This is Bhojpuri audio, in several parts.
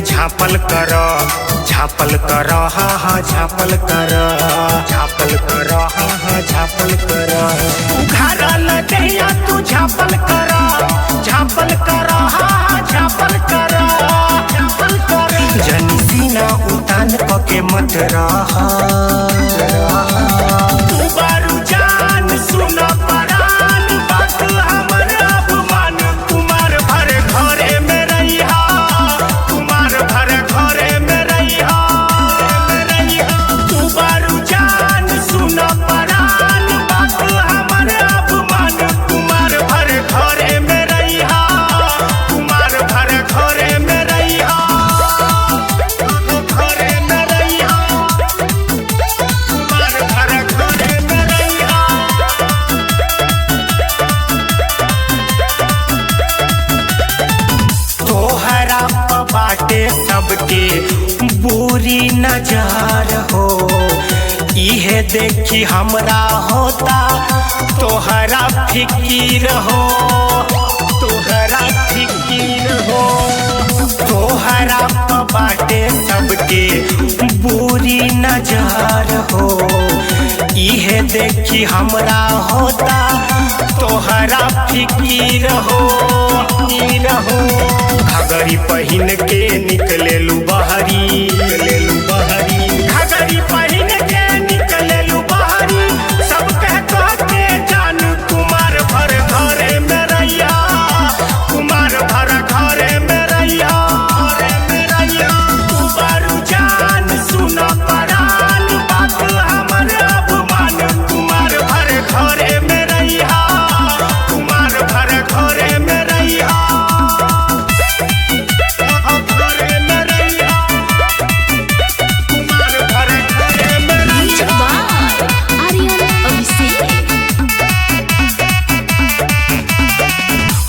झापल कर झापल कर हाँ हाँ झापल कर झापल कर हाँ हाँ झापल कर उघारा लगिया तू झापल कर झापल कर हाँ हाँ झापल कर झापल कर जनी सीना उतान के मत रहा तू बारू जान सुन परान बात हमर अपमान कुमार भर घरे में रहिया कुमार भर घरे में रहिया तू बारू जान सुन परान बात हमर अपमान कुमार भर घरे में रहिया कुमार भर घरे में रहिया घरे में रहिया कुमार भर घरे में रहिया तोहरा बाटे सबके बुरी नजर हो इहे देखी हमरा होता तोहरा फिकीर हो तोहरा फिकीर हो तोहरा बाटे सबके बुरी नजर हो इहे देखी हमरा होता तोहरा फिकीर हो घगरी पहिन के निकलेलू बहरी घगरी पहिन के निकलेलू बहरी सब कह के जान कुमार भर घरे में रहिया कुमार भर घरे में रहिया तू बारू जान सुन परान बात हमर अपमान कुमार भर घरे में रहिया कुमार भर घरे में रहिया घरे में रहिया कुमार भर घरे में रहिया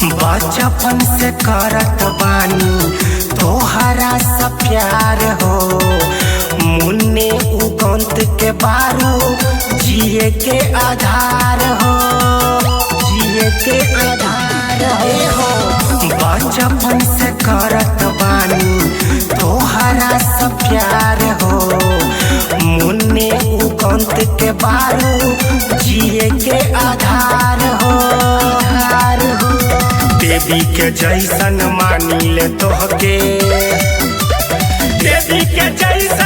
बचपन से करत बानी तोहरा सा प्यार हो मुन्ने उगंत के बारू जिए के आधार हो जिए के आधार हो बचपन से करत बानी तोहरा सा प्यार हो मुन्ने उगंत के बारू जिए के आधार हो देवी के जैसन मानी ले तोहके देवी के जैसन